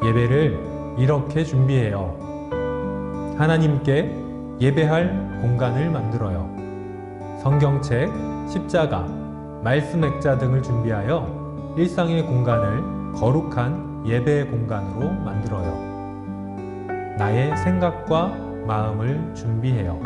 예배를 이렇게 준비해요. 하나님께 예배할 공간을 만들어요. 성경책, 십자가, 말씀 액자 등을 준비하여 일상의 공간을 거룩한 예배 공간으로 만들어요. 나의 생각과 마음을 준비해요.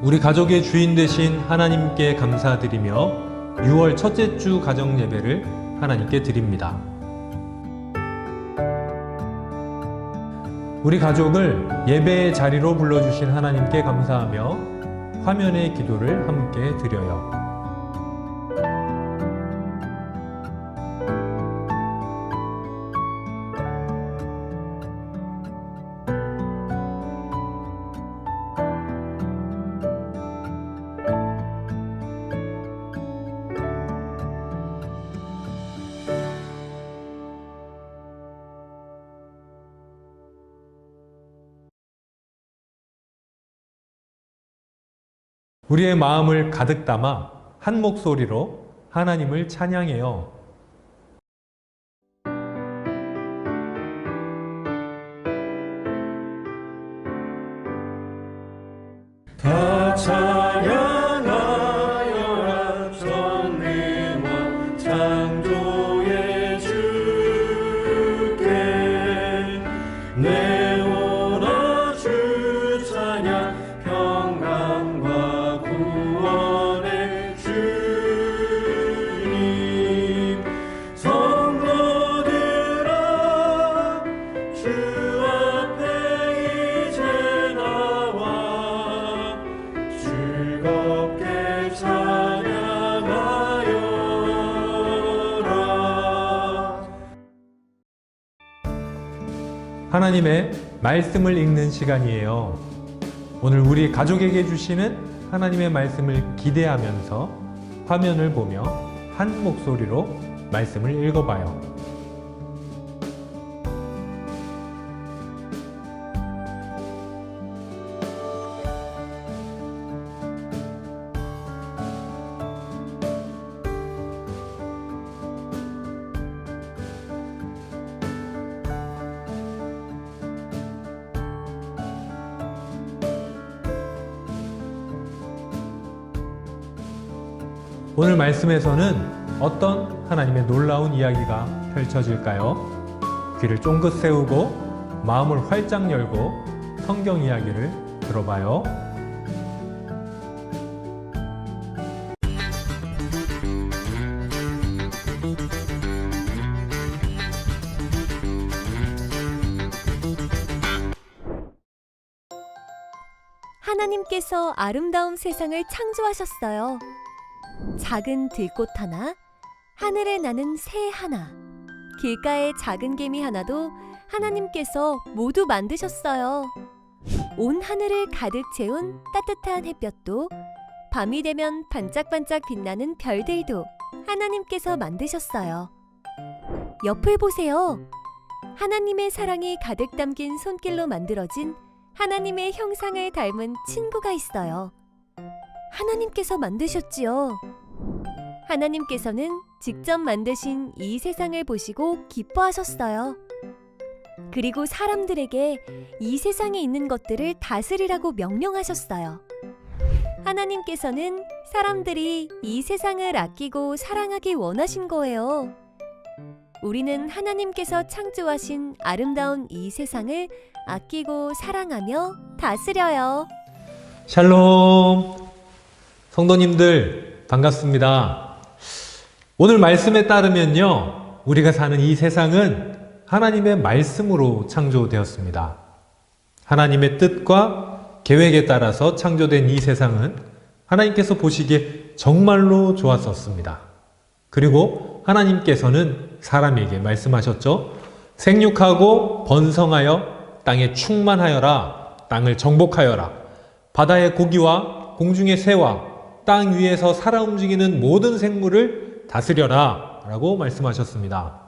우리 가족의 주인 되신 하나님께 감사드리며 6월 첫째 주 가정 예배를 하나님께 드립니다. 우리 가족을 예배의 자리로 불러주신 하나님께 감사하며 화면의 기도를 함께 드려요. 우리의 마음을 가득 담아 한 목소리로 하나님을 찬양해요. 다 찬양하여라 전능한 창조의 주께 내 오라 주 찬양 평강과 구원의 주님 성도들아 주 앞에 이제 나와 즐겁게 찬양하여라. 하나님의 말씀을 읽는 시간이에요. 오늘 우리 가족에게 주시는 하나님의 말씀을 기대하면서 화면을 보며 한 목소리로 말씀을 읽어봐요. 오늘 말씀에서는 어떤 하나님의 놀라운 이야기가 펼쳐질까요? 귀를 쫑긋 세우고 마음을 활짝 열고 성경 이야기를 들어봐요. 하나님께서 아름다운 세상을 창조하셨어요. 작은 들꽃 하나, 하늘에 나는 새 하나, 길가에 작은 개미 하나도 하나님께서 모두 만드셨어요. 온 하늘을 가득 채운 따뜻한 햇볕도, 밤이 되면 반짝반짝 빛나는 별들도 하나님께서 만드셨어요. 옆을 보세요. 하나님의 사랑이 가득 담긴 손길로 만들어진 하나님의 형상을 닮은 친구가 있어요. 하나님께서 만드셨지요. 하나님께서는 직접 만드신 이 세상을 보시고 기뻐하셨어요. 그리고 사람들에게 이 세상에 있는 것들을 다스리라고 명령하셨어요. 하나님께서는 사람들이 이 세상을 아끼고 사랑하기 원하신 거예요. 우리는 하나님께서 창조하신 아름다운 이 세상을 아끼고 사랑하며 다스려요. 샬롬! 성도님들 반갑습니다. 오늘 말씀에 따르면요, 우리가 사는 이 세상은 하나님의 말씀으로 창조되었습니다. 하나님의 뜻과 계획에 따라서 창조된 이 세상은 하나님께서 보시기에 정말로 좋았었습니다. 그리고 하나님께서는 사람에게 말씀하셨죠. 생육하고 번성하여 땅에 충만하여라. 땅을 정복하여라. 바다의 고기와 공중의 새와 땅 위에서 살아 움직이는 모든 생물을 다스려라 라고 말씀하셨습니다.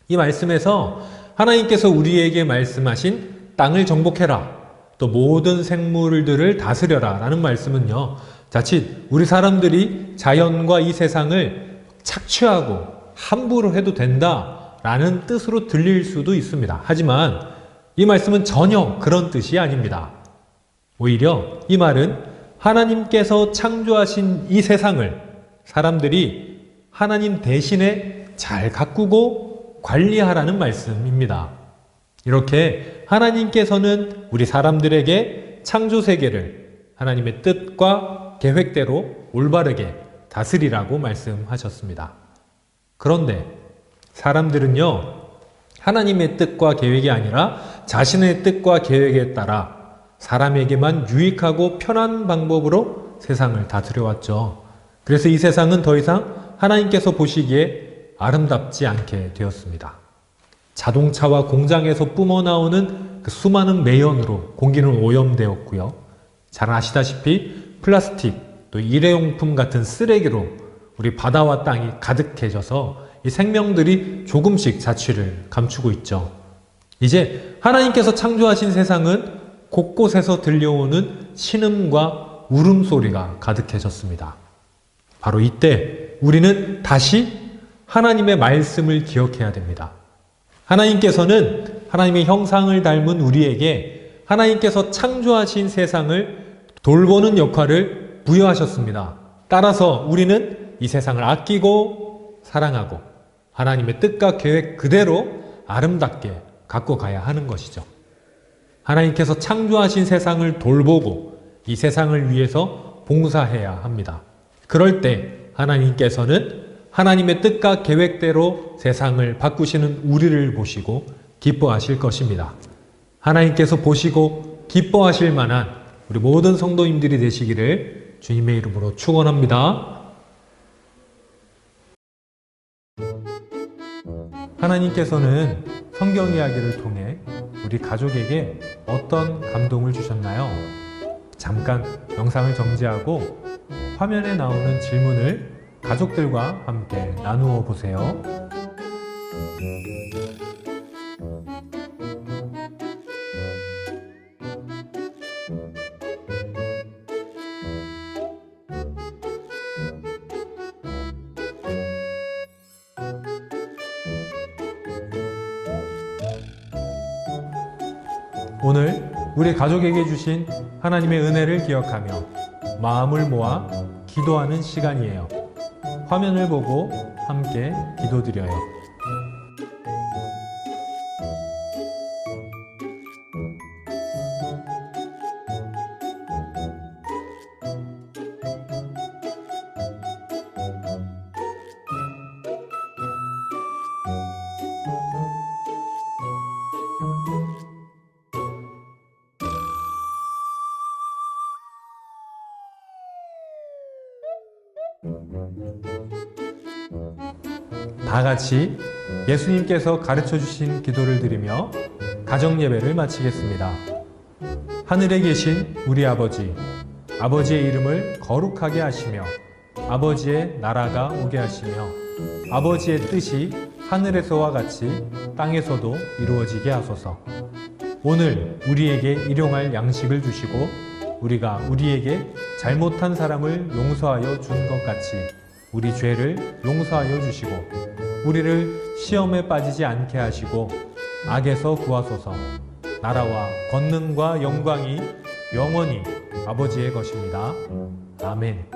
이 말씀에서 하나님께서 우리에게 말씀하신 땅을 정복해라. 또 모든 생물들을 다스려라. 라는 말씀은요, 자칫 우리 사람들이 자연과 이 세상을 착취하고 함부로 해도 된다. 라는 뜻으로 들릴 수도 있습니다. 하지만 이 말씀은 전혀 그런 뜻이 아닙니다. 오히려 이 말은 하나님께서 창조하신 이 세상을 사람들이 하나님 대신에 잘 가꾸고 관리하라는 말씀입니다. 이렇게 하나님께서는 우리 사람들에게 창조 세계를 하나님의 뜻과 계획대로 올바르게 다스리라고 말씀하셨습니다. 그런데 사람들은요, 하나님의 뜻과 계획이 아니라 자신의 뜻과 계획에 따라 사람에게만 유익하고 편한 방법으로 세상을 다스려왔죠. 그래서 이 세상은 더 이상 하나님께서 보시기에 아름답지 않게 되었습니다. 자동차와 공장에서 뿜어나오는 그 수많은 매연으로 공기는 오염되었고요. 잘 아시다시피 플라스틱, 또 일회용품 같은 쓰레기로 우리 바다와 땅이 가득해져서 이 생명들이 조금씩 자취를 감추고 있죠. 이제 하나님께서 창조하신 세상은 곳곳에서 들려오는 신음과 울음소리가 가득해졌습니다. 바로 이때 우리는 다시 하나님의 말씀을 기억해야 됩니다. 하나님께서는 하나님의 형상을 닮은 우리에게 하나님께서 창조하신 세상을 돌보는 역할을 부여하셨습니다. 따라서 우리는 이 세상을 아끼고 사랑하고 하나님의 뜻과 계획 그대로 아름답게 갖고 가야 하는 것이죠. 하나님께서 창조하신 세상을 돌보고 이 세상을 위해서 봉사해야 합니다. 그럴 때 하나님께서는 하나님의 뜻과 계획대로 세상을 바꾸시는 우리를 보시고 기뻐하실 것입니다. 하나님께서 보시고 기뻐하실 만한 우리 모든 성도님들이 되시기를 주님의 이름으로 축원합니다. 하나님께서는 성경 이야기를 통해 우리 가족에게 어떤 감동을 주셨나요? 잠깐 영상을 정지하고 화면에 나오는 질문을 가족들과 함께 나누어 보세요. 오늘 우리 가족에게 주신 하나님의 은혜를 기억하며 마음을 모아 기도하는 시간이에요. 화면을 보고 함께 기도드려요. 다 같이 예수님께서 가르쳐 주신 기도를 드리며 가정 예배를 마치겠습니다. 하늘에 계신 우리 아버지, 아버지의 이름을 거룩하게 하시며 아버지의 나라가 오게 하시며 아버지의 뜻이 하늘에서와 같이 땅에서도 이루어지게 하소서. 오늘 우리에게 일용할 양식을 주시고 우리가 우리에게 잘못한 사람을 용서하여 준 것 같이 우리 죄를 용서하여 주시고 우리를 시험에 빠지지 않게 하시고 악에서 구하소서. 나라와 권능과 영광이 영원히 아버지의 것입니다. 아멘.